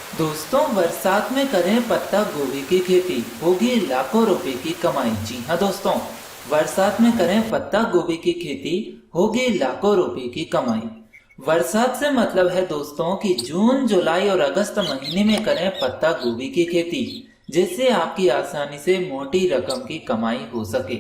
दोस्तों, बरसात में करें पत्ता गोभी की खेती, होगी लाखों रुपए की कमाई। जी हाँ दोस्तों, बरसात में करें पत्ता गोभी की खेती, होगी लाखों रुपए की कमाई। बरसात से मतलब है दोस्तों कि जून, जुलाई और अगस्त महीने में करें पत्ता गोभी की खेती, जिससे आपकी आसानी से मोटी रकम की कमाई हो सके।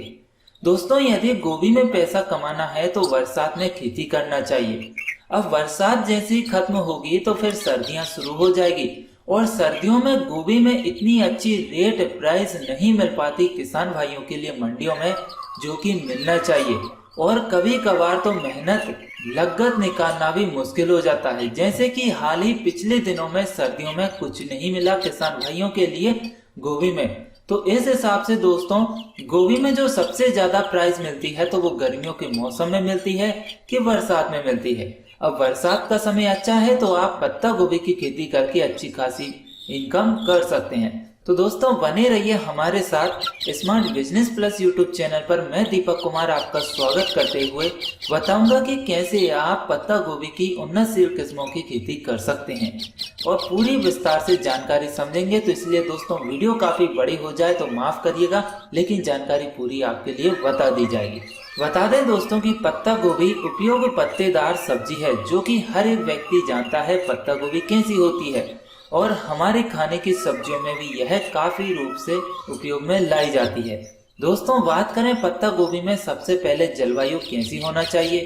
दोस्तों, यदि गोभी में पैसा कमाना है तो बरसात में खेती करना चाहिए। अब बरसात जैसे ही खत्म होगी तो फिर सर्दियां शुरू हो जाएगी, और सर्दियों में गोभी में इतनी अच्छी रेट प्राइस नहीं मिल पाती किसान भाइयों के लिए मंडियों में, जो कि मिलना चाहिए। और कभी कभार तो मेहनत लागत निकालना भी मुश्किल हो जाता है, जैसे कि हाल ही पिछले दिनों में सर्दियों में कुछ नहीं मिला किसान भाइयों के लिए गोभी में। तो इस हिसाब से दोस्तों, गोभी में जो सबसे ज्यादा प्राइस मिलती है तो वो गर्मियों के मौसम में मिलती है कि बरसात में मिलती है। अब बरसात का समय अच्छा है तो आप पत्ता गोभी की खेती करके अच्छी खासी इनकम कर सकते हैं। तो दोस्तों, बने रहिए हमारे साथ smart business plus YouTube channel पर। मैं दीपक कुमार आपका स्वागत करते हुए बताऊंगा कि कैसे आप पत्ता गोभी की उन्नतशील किस्मों की खेती कर सकते हैं, और पूरी विस्तार से जानकारी समझेंगे। तो इसलिए दोस्तों, वीडियो काफी बड़ी हो जाए तो माफ करिएगा, लेकिन जानकारी पूरी आपके लिए बता दी जाएगी। बता दें दोस्तों कि पत्ता गोभी उपयोग पत्तेदार सब्जी है, जो कि हर एक व्यक्ति जानता है पत्ता गोभी कैसी होती है, और हमारे खाने की सब्जियों में भी यह काफी रूप से उपयोग में लाई जाती है। दोस्तों, बात करें पत्ता गोभी में, सबसे पहले जलवायु कैसी होना चाहिए।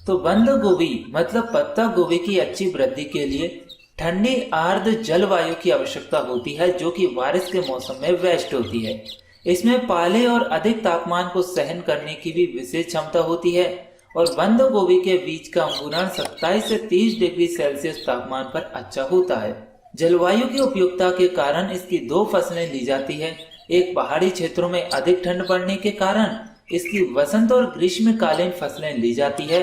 तो बंद गोभी मतलब पत्ता गोभी की अच्छी वृद्धि के लिए ठंडी आर्द्र जलवायु की आवश्यकता होती है, जो कि बारिश के मौसम में बेस्ट होती है। इसमें पाले और अधिक तापमान को सहन करने की भी विशेष क्षमता होती है, और बंद गोभी के बीज का अंकुरण 27 से 30 डिग्री सेल्सियस तापमान पर अच्छा होता है। जलवायु की उपयुक्तता के कारण इसकी दो फसलें ली जाती है। एक, पहाड़ी क्षेत्रों में अधिक ठंड पड़ने के कारण इसकी वसंत और ग्रीष्मकालीन फसलें ली जाती है।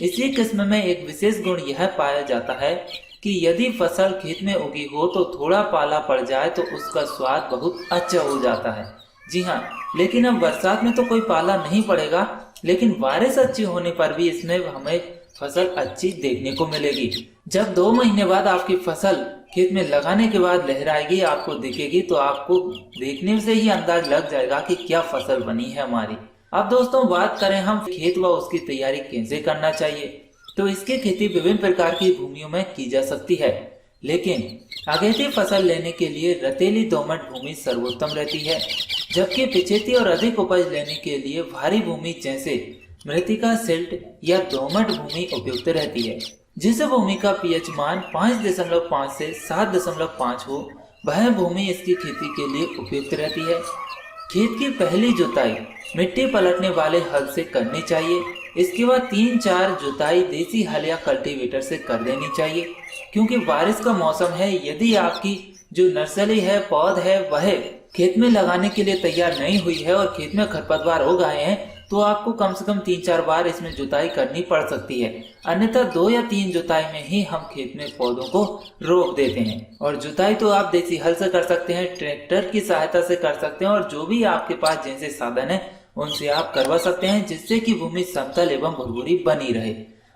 इसी किस्म में एक विशेष गुण यह पाया जाता है कि यदि फसल खेत में उगी हो तो थोड़ा पाला पड़ जाए तो उसका स्वाद बहुत अच्छा हो जाता है। जी हाँ, लेकिन अब बरसात में तो कोई पाला नहीं पड़ेगा, लेकिन बारिश अच्छी होने पर भी इसमें हमें फसल अच्छी देखने को मिलेगी। जब 2 महीने बाद आपकी फसल खेत में लगाने के बाद लहराएगी, आपको दिखेगी, तो आपको देखने से ही अंदाज लग जाएगा कि क्या फसल बनी है हमारी। अब दोस्तों, बात करें हम खेत व उसकी तैयारी कैसे करना चाहिए। तो इसकी खेती विभिन्न प्रकार की भूमियों में की जा सकती है, लेकिन अगेती फसल लेने के लिए रतेली दोमट भूमि सर्वोत्तम रहती है, जबकि पिछेती और अधिक उपज लेने के लिए भारी भूमि जैसे मृतिका, सिल्ट या दोमट भूमि उपयुक्त रहती है। जिस भूमि का पीएच मान 5.5 से 7.5 हो, वह भूमि इसकी खेती के लिए उपयुक्त रहती है। खेत की पहली जुताई मिट्टी पलटने वाले हल से करनी चाहिए। इसके बाद 3-4 जुताई देसी हल या कल्टीवेटर से कर देनी चाहिए, क्योंकि बारिश का मौसम है। यदि आपकी जो नर्सरी है, पौध है, वह खेत में लगाने के लिए तैयार नहीं हुई है और खेत में खरपतवार हो गए हैं, तो आपको कम से कम 3-4 बार इसमें जुताई करनी पड़ सकती है। अन्यथा 2 या 3 जुताई में ही हम खेत में पौधों को रोप देते हैं। और जुताई तो आप देसी हल से कर सकते हैं, ट्रैक्टर की सहायता से कर सकते हैं, और जो भी आपके पास जैसे साधन है उनसे आप करवा सकते हैं, जिससे कि भूमि समतल एवं भुरभुरी बनी रहे।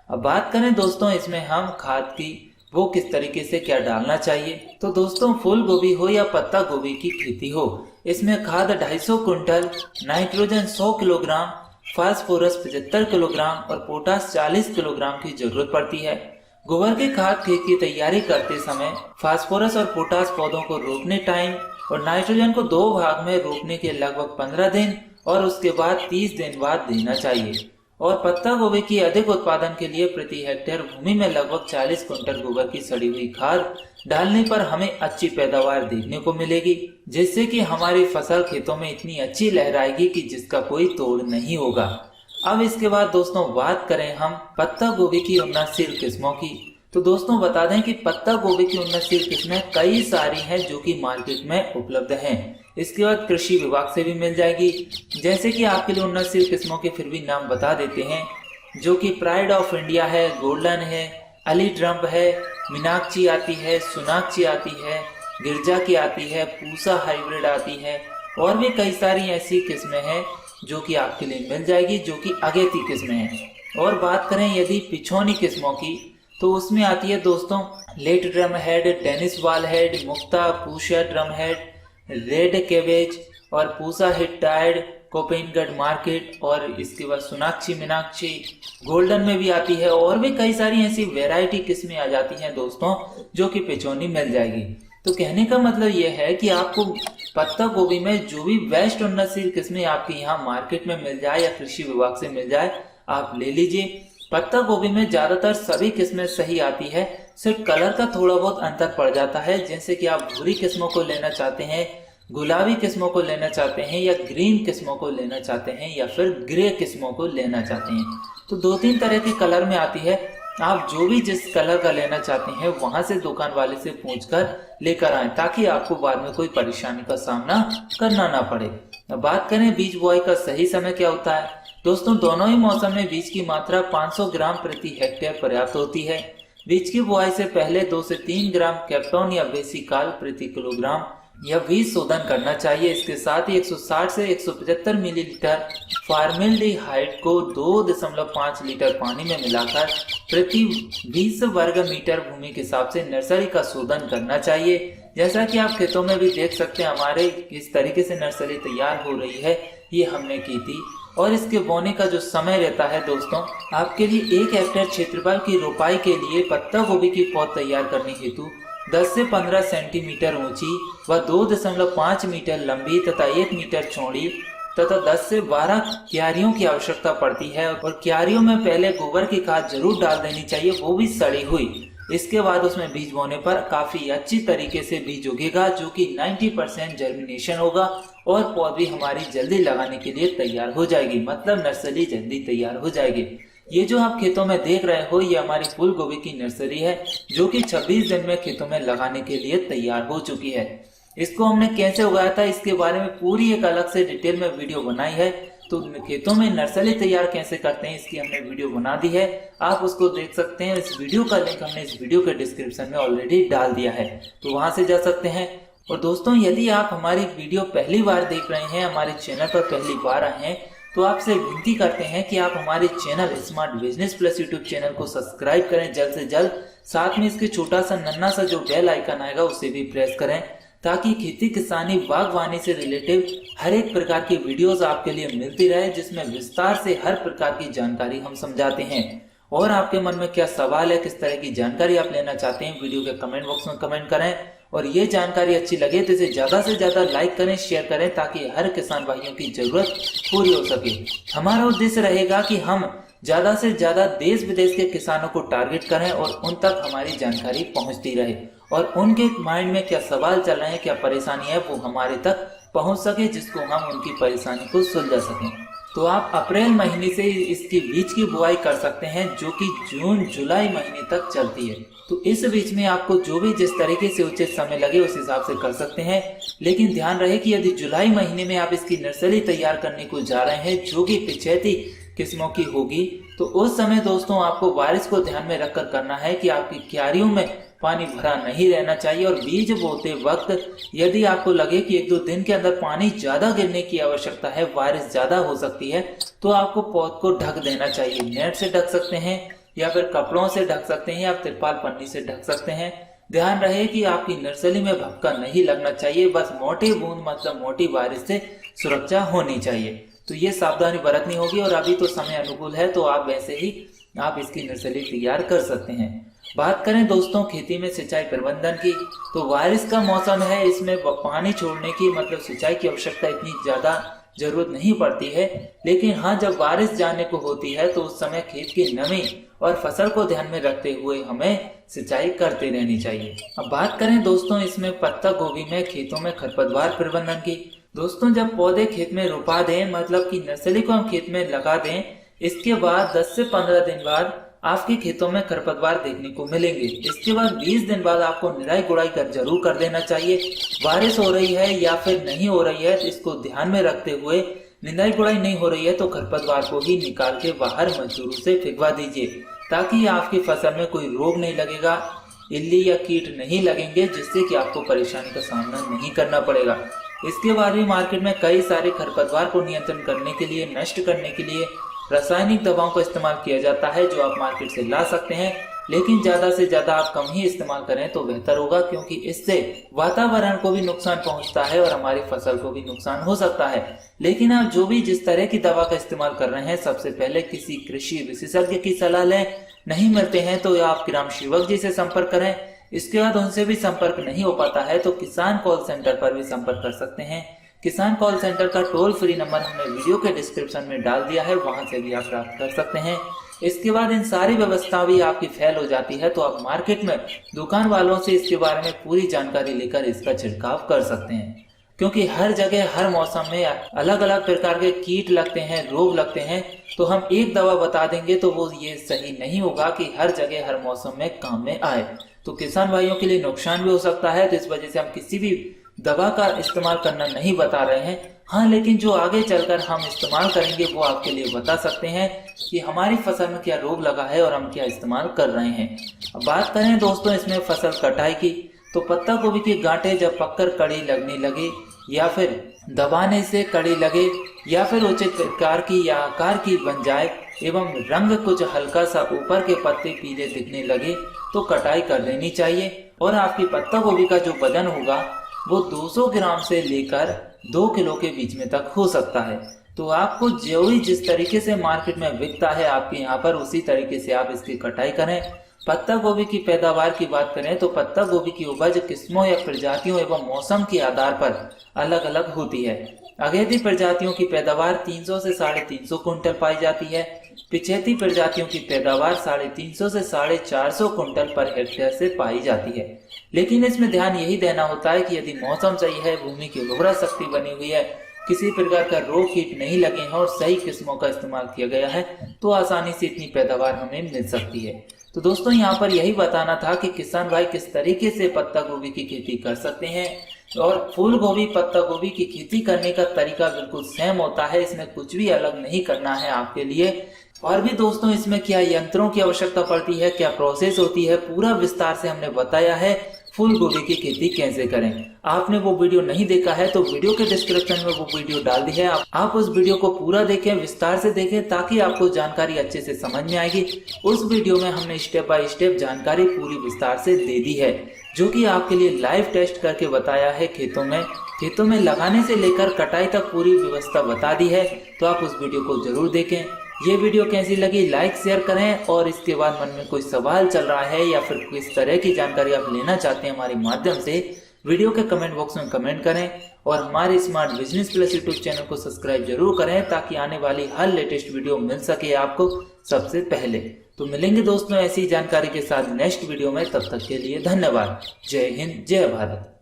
अब बात करें दोस्तों, इसमें हम खाद की वो किस तरीके से क्या डालना चाहिए। तो दोस्तों, फूल गोभी हो या पत्ता गोभी की खेती हो, इसमें खाद 250 quintal, nitrogen 100 kilogram, phosphorus 75 kilogram और पोटास 40 किलोग्राम की जरूरत पड़ती है। गोबर की खाद खेत की तैयारी करते समय फास्फोरस और पोटास पौधों को रोपने टाइम, और नाइट्रोजन को 2 भाग में रोपने के लगभग 15 दिन और उसके बाद 30 दिन बाद देना चाहिए। और पत्ता गोभी की अधिक उत्पादन के लिए प्रति हेक्टेयर भूमि में लगभग 40 कुंटल गोबर की सड़ी हुई खाद डालने पर हमें अच्छी पैदावार देखने को मिलेगी, जिससे कि हमारी फसल खेतों में इतनी अच्छी लहराएगी कि जिसका कोई तोड़ नहीं होगा। अब इसके बाद दोस्तों, बात करें हम पत्ता गोभी की उन्नतशील किस्मों की। तो दोस्तों, बता दें कि पत्ता गोभी की उन्नतशील किस्में कई सारी हैं जो कि मार्केट में उपलब्ध हैं। इसके बाद कृषि विभाग से भी मिल जाएगी। जैसे कि आपके लिए उन्नतशील किस्मों के फिर भी नाम बता देते हैं, जो कि प्राइड ऑफ इंडिया है, गोल्डन है, अली ट्रम्प है, मीनाक्षी आती है, सोनाक्षी आती है, गिरजा की आती है, पूसा हाइब्रिड आती है, और भी कई सारी ऐसी किस्में हैं जो कि आपके लिए मिल जाएगी, जो कि अगेती किस्में हैं। और बात करें यदि पिछोनी किस्मों की, तो उसमें आती है दोस्तों लेट ड्रम हेड, डेनिस वाल हेड, मुक्ता, पूषा ड्रम हेड, रेड कैबेज और पूसा हिट टायर्ड, कोपेनगढ़ मार्केट और इसके बाद सोनाक्षी मीनाक्षी, गोल्डन में भी आती है और भी कई सारी ऐसी वैरायटी किस्में आ जाती हैं दोस्तों जो कि पिचौनी मिल जाएगी। तो कहने का मतलब यह है कि आपको पत्ता गोभी में जो भी बेस्ट उन्नतशील किस्में आपके यहाँ मार्केट में मिल जाए या कृषि विभाग से मिल जाए आप ले लीजिए। पत्ता गोभी में ज्यादातर सभी किस्में सही आती है, सिर्फ कलर का थोड़ा बहुत अंतर पड़ जाता है। जैसे कि आप भूरी किस्मों को लेना चाहते हैं, गुलाबी किस्मों को लेना चाहते हैं या ग्रीन किस्मों को लेना चाहते हैं या फिर ग्रे किस्मों को लेना चाहते हैं, तो 2-3 तरह के कलर में आती है। आप जो भी जिस कलर का लेना चाहते हैं वहां से दुकान वाले से पूछकर लेकर आए ताकि आपको बाद में कोई परेशानी का सामना करना ना पड़े। अब बात करें बीज बुआई का सही समय क्या होता है दोस्तों, दोनों ही मौसम में बीज की मात्रा 500 ग्राम प्रति हेक्टेयर पर्याप्त होती है। बीज की बुआई से पहले 2 से 3 ग्राम कैप्टॉन या बेसिकाल प्रति किलोग्राम या बीज शोधन करना चाहिए। इसके साथ ही 160 से 175 मिलीलीटर फार्मेल्डिहाइड को 2.5 लीटर पानी में मिलाकर प्रति 20 वर्ग मीटर भूमि के हिसाब से नर्सरी का शोधन करना चाहिए। जैसा कि आप खेतों में भी देख सकते हैं हमारे किस तरीके से नर्सरी तैयार हो रही है, ये हमने की थी। और इसके बोने का जो समय रहता है दोस्तों, आपके लिए 1 हेक्टेयर क्षेत्रफल की रोपाई के लिए पत्ता गोभी की पौध तैयार करने हेतु 10 से 15 सेंटीमीटर ऊंची व 2.5 मीटर लंबी तथा 1 मीटर चौड़ी तथा 10 से 12 क्यारियों की आवश्यकता पड़ती है। और क्यारियों में पहले गोबर की खाद जरूर डाल देनी चाहिए, वो भी सड़ी हुई। इसके बाद उसमें बीज बोने पर काफी अच्छी तरीके से बीज उगेगा जो कि 90% जर्मिनेशन होगा और पौधी हमारी जल्दी लगाने के लिए तैयार हो जाएगी, मतलब नर्सरी जल्दी तैयार हो जाएगी। ये जो आप खेतों में देख रहे हो ये हमारी फूल गोभी की नर्सरी है जो कि 26 दिन में खेतों में लगाने के लिए तैयार हो चुकी है। इसको हमने कैसे उगाया था इसके बारे में पूरी एक अलग से डिटेल में वीडियो बनाई है, तो खेतों में नर्सरी तैयार कैसे करते हैं इसकी हमने वीडियो बना दी है, आप उसको देख सकते हैं। इस वीडियो का लिंक हमने इस वीडियो के डिस्क्रिप्शन में ऑलरेडी डाल दिया है, तो वहां से जा सकते हैं। और दोस्तों यदि आप हमारी वीडियो पहली बार देख रहे हैं, हमारे चैनल पर पहली बार आए हैं, तो आपसे विनती करते हैं कि आप हमारे channel smart business plus YouTube channel को सब्सक्राइब करें जल्द से जल्द। साथ में इसके छोटा सा नन्ना सा जो बेल आइकन आएगा उसे भी प्रेस करें ताकि खेती किसानी बागवानी से रिलेटेड हर एक प्रकार की वीडियोस आपके लिए मिलती रहे, जिसमें विस्तार से हर प्रकार की जानकारी हम समझाते हैं। और आपके मन में क्या सवाल है, किस तरह की जानकारी आप लेना चाहते हैं, वीडियो के कमेंट बॉक्स में कमेंट करें। और ये जानकारी अच्छी लगे तो इसे ज्यादा से ज्यादा लाइक करें, शेयर करें ताकि हर किसान भाइयों की जरूरत पूरी हो सके। हमारा उद्देश्य रहेगा कि हम ज्यादा से ज्यादा देश विदेश के किसानों को टारगेट करें और उन तक हमारी जानकारी पहुंचती रहे और उनके माइंड में क्या सवाल चल रहे हैं, क्या परेशानी है, वो हमारे तक पहुंच सके, जिसको हम उनकी परेशानी को सुलझा सकें। तो आप अप्रैल महीने से इसकी बीज की बुआई कर सकते हैं जो कि जून जुलाई महीने तक चलती है। तो इस बीच में आपको जो भी जिस तरीके से उचित समय लगे उस हिसाब से कर सकते हैं। लेकिन ध्यान रहे कि यदि जुलाई महीने में आप इसकी नर्सरी तैयार करने को जा रहे हैं जो कि पिछैती किस्मों की होगी, तो उस समय दोस्तों आपको बारिश को ध्यान में रखकर करना है कि आपकी क्यारियों में पानी भरा नहीं रहना चाहिए। और बीज बोते वक्त यदि आपको लगे कि 1-2 दिन के अंदर पानी ज्यादा गिरने की आवश्यकता है, बारिश ज्यादा हो सकती है, तो आपको पौध को ढक देना चाहिए। नेट से ढक सकते हैं या फिर कपड़ों से ढक सकते हैं या तिरपाल पन्नी से ढक सकते हैं। ध्यान रहे कि आपकी नर्सरी में भपका नहीं लगना चाहिए, बस मोटी बूंद मतलब मोटी बारिश से सुरक्षा होनी चाहिए। तो ये सावधानी बरतनी होगी। और अभी तो समय अनुकूल है तो आप वैसे ही आप इसकी नर्सरी तैयार कर सकते हैं। बात करें दोस्तों खेती में सिंचाई प्रबंधन की, तो बारिश का मौसम है, इसमें पानी छोड़ने की मतलब सिंचाई की आवश्यकता इतनी ज्यादा जरूरत नहीं पड़ती है। लेकिन हाँ, जब बारिश जाने को होती है तो उस समय खेत की नमी और फसल को ध्यान में रखते हुए हमें सिंचाई करते रहनी चाहिए। अब बात करें दोस्तों इसमें पत्ता गोभी में खेतों में खरपतवार प्रबंधन की, दोस्तों जब पौधे खेत में रोपा दें मतलब कि नर्सरी को हम खेत में लगा दें, इसके बाद 10 से 15 दिन बाद आपके खेतों में खरपतवार देखने को मिलेंगे। इसके बाद 20 दिन बाद आपको निराई गुड़ाई कर जरूर कर देना चाहिए। बारिश हो रही है या फिर नहीं हो रही है तो इसको ध्यान में रखते हुए, निराई गुड़ाई नहीं हो रही है तो खरपतवार को ही निकाल के बाहर मजदूरों से फेंकवा दीजिए ताकि आपकी फसल में कोई रोग नहीं लगेगा, इल्ली या कीट नहीं लगेंगे, जिससे कि आपको परेशानी का सामना नहीं करना पड़ेगा। इसके बाद भी मार्केट में कई सारे खरपतवार को नियंत्रण करने के लिए, नष्ट करने के लिए रासायनिक दवाओं का इस्तेमाल किया जाता है जो आप मार्केट से ला सकते हैं। लेकिन ज्यादा से ज्यादा आप कम ही इस्तेमाल करें तो बेहतर होगा, क्योंकि इससे वातावरण को भी नुकसान पहुंचता है और हमारी फसल को भी नुकसान हो सकता है। लेकिन आप जो भी जिस तरह की दवा का इस्तेमाल कर रहे हैं, सबसे पहले किसी कृषि विशेषज्ञ की सलाह लें। नहीं मिलते हैं तो आप ग्राम सेवक जी से संपर्क करें। इसके बाद उनसे भी संपर्क नहीं हो पाता है तो किसान कॉल सेंटर पर भी संपर्क कर सकते हैं। किसान कॉल सेंटर का टोल फ्री नंबर हमने वीडियो के डिस्क्रिप्शन में डाल दिया है, वहां से भी आप प्राप्त कर सकते हैं। इसके बाद इन सारी व्यवस्था भी आपकी फेल हो जाती है तो आप मार्केट में दुकान वालों से इसके बारे में पूरी जानकारी लेकर इसका छिड़काव कर सकते हैं, क्योंकि हर जगह हर मौसम में अलग अलग प्रकार के कीट लगते हैं, रोग लगते हैं। तो हम एक दवा बता देंगे तो वो ये सही नहीं होगा कि हर जगह हर मौसम में काम में आए, तो किसान भाइयों के लिए नुकसान भी हो सकता है। तो इस वजह से हम किसी भी दवा का इस्तेमाल करना नहीं बता रहे हैं। हाँ, लेकिन जो आगे चलकर हम इस्तेमाल करेंगे वो आपके लिए बता सकते हैं कि हमारी फसल में क्या रोग लगा है और हम क्या इस्तेमाल कर रहे हैं। अब बात करें दोस्तों इसमें फसल कटाई की, तो पत्ता गोभी की गांठें जब पककर कड़ी लगने लगे या फिर दबाने से कड़ी लगे या फिर उचित प्रकार की या आकार की बन जाए एवं रंग कुछ हल्का सा ऊपर के पत्ते पीले दिखने लगे तो कटाई कर देनी चाहिए। और आपकी पत्ता गोभी का जो वजन होगा वो 200 ग्राम से लेकर 2 किलो के बीच में तक हो सकता है। तो आपको जो भी जिस तरीके से मार्केट में बिकता है आपके यहाँ पर, उसी तरीके से आप इसकी कटाई करें। पत्ता गोभी की पैदावार की बात करें तो पत्ता गोभी की उपज किस्मों या प्रजातियों एवं मौसम के आधार पर अलग अलग होती है। अगेती प्रजातियों की पैदावार 300 से 350 कुंटल पाई जाती है। पिछेती प्रजातियों की पैदावार 350 से 450 कुंटल पर हेक्टेयर से पाई जाती है। लेकिन इसमें ध्यान यही देना होता है कि यदि मौसम सही है, भूमि की उर्वरा शक्ति बनी हुई है, किसी प्रकार का रोग कीट नहीं लगे हैं और सही किस्मों का इस्तेमाल किया गया है तो आसानी से इतनी पैदावार हमें मिल सकती है। तो दोस्तों यहाँ पर यही बताना था कि किसान भाई किस तरीके से पत्ता गोभी की खेती कर सकते हैं। और फूल गोभी पत्ता गोभी की खेती करने का तरीका बिल्कुल सेम होता है, इसमें कुछ भी अलग नहीं करना है आपके लिए। और भी दोस्तों इसमें क्या यंत्रों की आवश्यकता पड़ती है, क्या प्रोसेस होती है, पूरा विस्तार से हमने बताया है फूल गोभी की खेती कैसे करें। आपने वो वीडियो नहीं देखा है तो वीडियो के डिस्क्रिप्शन में वो वीडियो डाल दी है, आप उस वीडियो को पूरा देखें, विस्तार से देखें, ताकि आपको जानकारी अच्छे से समझ में आएगी। उस वीडियो में हमने स्टेप बाय स्टेप जानकारी पूरी विस्तार से दे दी है, जो कि आपके लिए लाइव टेस्ट करके बताया है। खेतों में लगाने से लेकर कटाई तक पूरी व्यवस्था बता दी है, तो आप उस वीडियो को जरूर देखें। ये वीडियो कैसी लगी लाइक शेयर करें, और इसके बाद मन में कोई सवाल चल रहा है या फिर किस तरह की जानकारी आप लेना चाहते हैं हमारे माध्यम से, वीडियो के कमेंट बॉक्स में कमेंट करें। और हमारे smart business plus YouTube channel को सब्सक्राइब जरूर करें, ताकि आने वाली हर लेटेस्ट वीडियो मिल सके आपको सबसे पहले। तो मिलेंगे दोस्तों ऐसी जानकारी के साथ नेक्स्ट वीडियो में, तब तक के लिए धन्यवाद। जय हिंद, जय भारत।